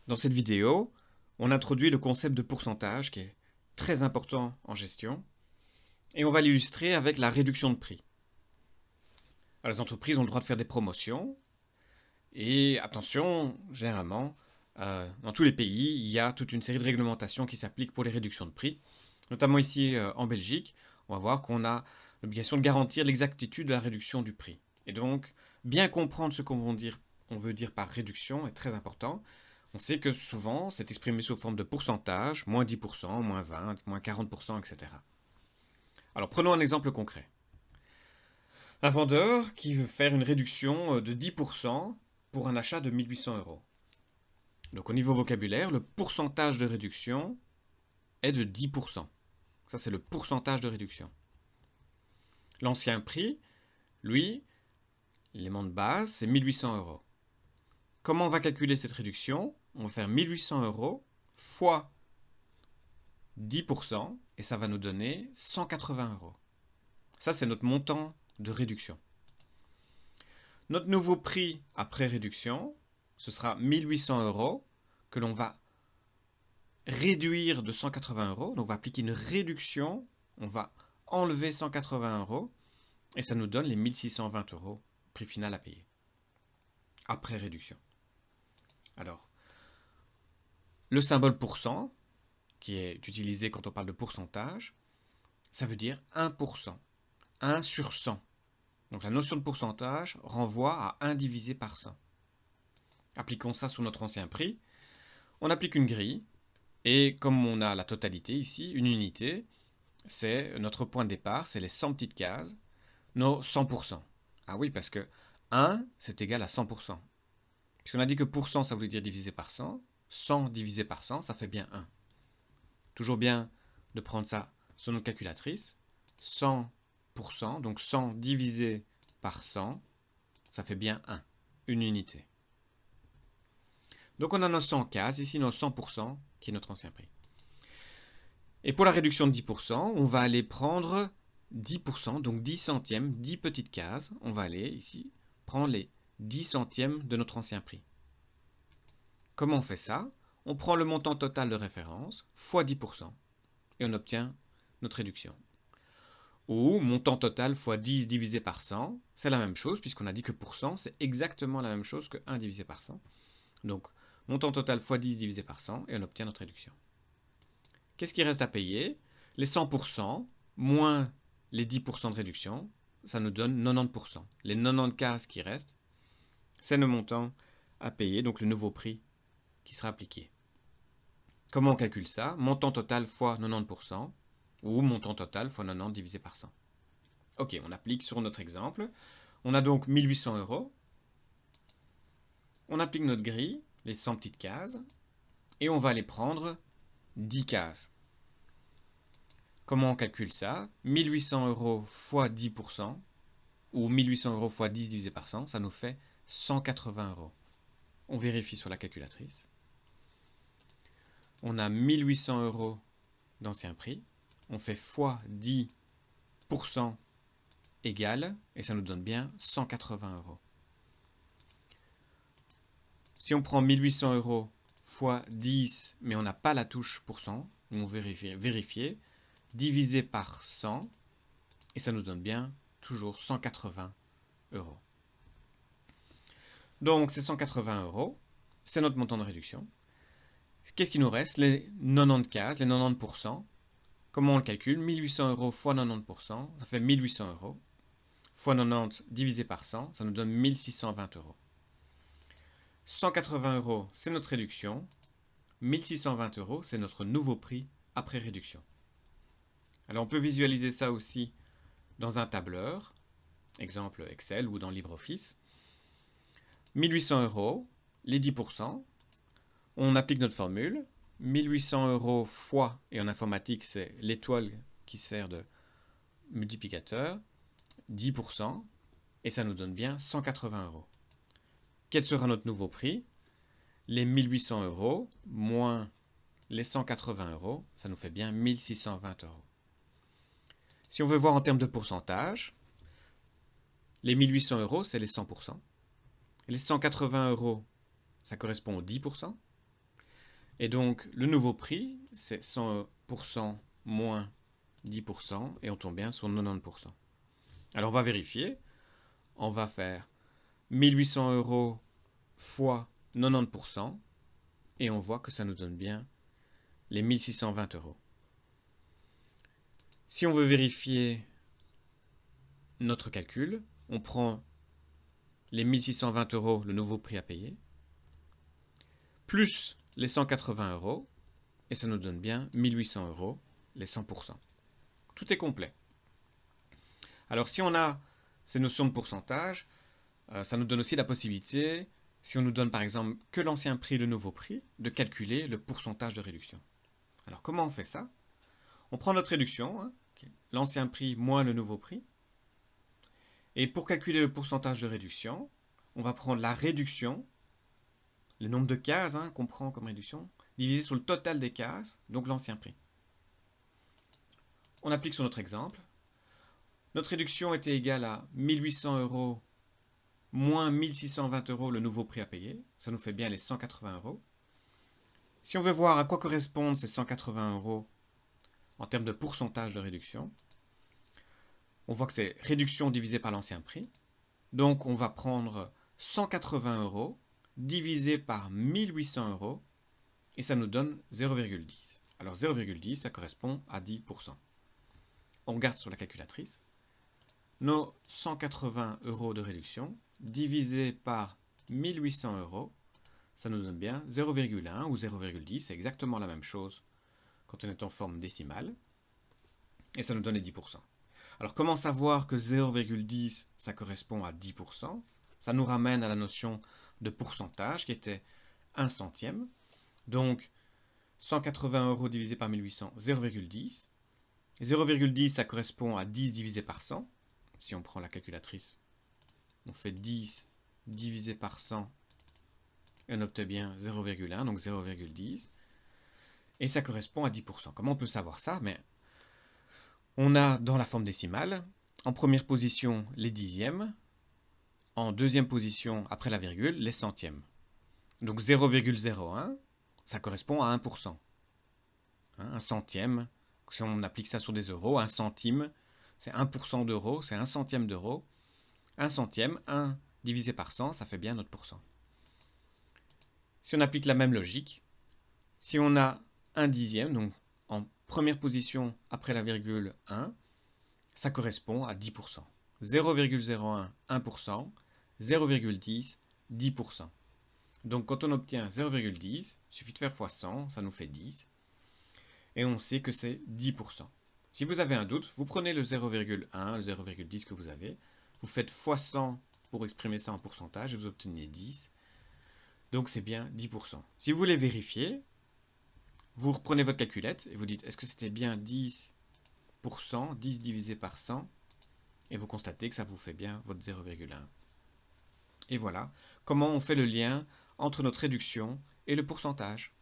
Dans cette vidéo, on introduit le concept de pourcentage qui est très important en gestion et on va l'illustrer avec la réduction de prix. Alors, les entreprises ont le droit de faire des promotions et attention, généralement, dans tous les pays, il y a toute une série de réglementations qui s'appliquent pour les réductions de prix. Notamment ici en Belgique, on va voir qu'on a l'obligation de garantir l'exactitude de la réduction du prix. Et donc, bien comprendre ce on veut dire par réduction est très important. On sait que souvent, c'est exprimé sous forme de pourcentage, moins 10%, moins 20, moins 40%, etc. Alors prenons un exemple concret. Un vendeur qui veut faire une réduction de 10% pour un achat de 1800 euros. Donc au niveau vocabulaire, le pourcentage de réduction est de 10%. Ça, c'est le pourcentage de réduction. L'ancien prix, lui, l'élément de base, c'est 1800 euros. Comment on va calculer cette réduction? On va faire 1800 euros fois 10% et ça va nous donner 180 euros. Ça, c'est notre montant de réduction. Notre nouveau prix après réduction, ce sera 1800 euros que l'on va réduire de 180 euros. Donc, on va appliquer une réduction, on va enlever 180 euros et ça nous donne les 1620 euros, prix final à payer, après réduction. Alors, le symbole pourcent, qui est utilisé quand on parle de pourcentage, ça veut dire 1%, 1 sur 100. Donc la notion de pourcentage renvoie à 1 divisé par 100. Appliquons ça sur notre ancien prix. On applique une grille, et comme on a la totalité ici, une unité, c'est notre point de départ, c'est les 100 petites cases, nos 100%. Ah oui, parce que 1, c'est égal à 100%. Puisqu'on a dit que pourcent, ça voulait dire divisé par 100, 100 divisé par 100, ça fait bien 1. Toujours bien de prendre ça sur notre calculatrice. 100%, donc 100 divisé par 100, ça fait bien 1, une unité. Donc on a nos 100 cases, ici nos 100%, qui est notre ancien prix. Et pour la réduction de 10%, on va aller prendre 10%, donc 10 centièmes, 10 petites cases. On va aller ici prendre les 10 centièmes de notre ancien prix. Comment on fait ça? On prend le montant total de référence fois 10% et on obtient notre réduction. Ou montant total fois 10 divisé par 100, c'est la même chose puisqu'on a dit que pourcent, c'est exactement la même chose que 1 divisé par 100. Donc, montant total fois 10 divisé par 100 et on obtient notre réduction. Qu'est-ce qui reste à payer? Les 100% moins les 10% de réduction, ça nous donne 90%. Les 90 cases qui restent, c'est le montant à payer, donc le nouveau prix qui sera appliqué. Comment on calcule ça? Montant total fois 90% ou montant total fois 90 divisé par 100. Ok, on applique sur notre exemple. On a donc 1800 euros. On applique notre grille, les 100 petites cases, et on va aller prendre 10 cases. Comment on calcule ça? 1800 euros fois 10%, ou 1800 euros fois 10 divisé par 100, ça nous fait 180 euros. On vérifie sur la calculatrice. On a 1800 euros d'ancien prix. On fait fois 10% égale, et ça nous donne bien 180 euros. Si on prend 1800 euros fois 10, mais on n'a pas la touche pourcent, on vérifier, divisé par 100, et ça nous donne bien toujours 180 euros. Donc c'est 180 euros, c'est notre montant de réduction. Qu'est-ce qui nous reste? Les 90 cases, les 90%. Comment on le calcule? 1800 euros fois 90%, ça fait 1800 euros. Fois 90 divisé par 100, ça nous donne 1620 euros. 180 euros, c'est notre réduction. 1620 euros, c'est notre nouveau prix après réduction. Alors on peut visualiser ça aussi dans un tableur, exemple Excel ou dans LibreOffice. 1800 euros, les 10%, on applique notre formule. 1800 euros fois, et en informatique c'est l'étoile qui sert de multiplicateur, 10%, et ça nous donne bien 180 euros. Quel sera notre nouveau prix? Les 1800 euros moins les 180 euros, ça nous fait bien 1620 euros. Si on veut voir en termes de pourcentage, les 1800 euros, c'est les 100%. Les 180 euros, ça correspond aux 10%. Et donc, le nouveau prix, c'est 100% moins 10%, et on tombe bien sur 90%. Alors, on va vérifier. On va faire 1800 euros fois 90%, et on voit que ça nous donne bien les 1620 euros. Si on veut vérifier notre calcul, on prend les 1620 euros, le nouveau prix à payer, plus les 180 euros, et ça nous donne bien 1800 euros, les 100%. Tout est complet. Alors si on a ces notions de pourcentage, ça nous donne aussi la possibilité, si on nous donne par exemple que l'ancien prix et le nouveau prix, de calculer le pourcentage de réduction. Alors comment on fait ça? On prend notre réduction, hein, l'ancien prix moins le nouveau prix, et pour calculer le pourcentage de réduction, on va prendre la réduction, le nombre de cases qu'on prend comme réduction, divisé sur le total des cases, donc l'ancien prix. On applique sur notre exemple. Notre réduction était égale à 1800 euros moins 1620 euros le nouveau prix à payer. Ça nous fait bien les 180 euros. Si on veut voir à quoi correspondent ces 180 euros en termes de pourcentage de réduction, on voit que c'est réduction divisée par l'ancien prix. Donc on va prendre 180 euros divisé par 1800 euros et ça nous donne 0,10. Alors 0,10, ça correspond à 10%. On regarde sur la calculatrice. Nos 180 euros de réduction divisé par 1800 euros, ça nous donne bien 0,1 ou 0,10, c'est exactement la même chose quand on est en forme décimale, et ça nous donne les 10%. Alors comment savoir que 0,10 ça correspond à 10%? Ça nous ramène à la notion de pourcentage qui était 1 centième. Donc 180 euros divisé par 1800, 0,10. 0,10 ça correspond à 10 divisé par 100. Si on prend la calculatrice, on fait 10 divisé par 100 et on obtient bien 0,1, donc 0,10. Et ça correspond à 10%. Comment on peut savoir ça? Mais on a dans la forme décimale, en première position les dixièmes, en deuxième position après la virgule les centièmes. Donc 0,01, ça correspond à 1%. Un centième, si on applique ça sur des euros, un centime, c'est 1% d'euros, c'est un centième d'euro. Un centième, 1 divisé par 100, ça fait bien notre pourcent. Si on applique la même logique, si on a un dixième, donc en première position après la virgule 1, ça correspond à 10%. 0,01, 1%, 0,10, 10%. Donc quand on obtient 0,10, il suffit de faire x 100, ça nous fait 10. Et on sait que c'est 10%. Si vous avez un doute, vous prenez le 0,1, le 0,10 que vous avez, vous faites x 100 pour exprimer ça en pourcentage et vous obtenez 10. Donc c'est bien 10%. Si vous voulez vérifier, vous reprenez votre calculette et vous dites est-ce que c'était bien 10%, 10 divisé par 100, et vous constatez que ça vous fait bien votre 0,1. Et voilà comment on fait le lien entre notre réduction et le pourcentage.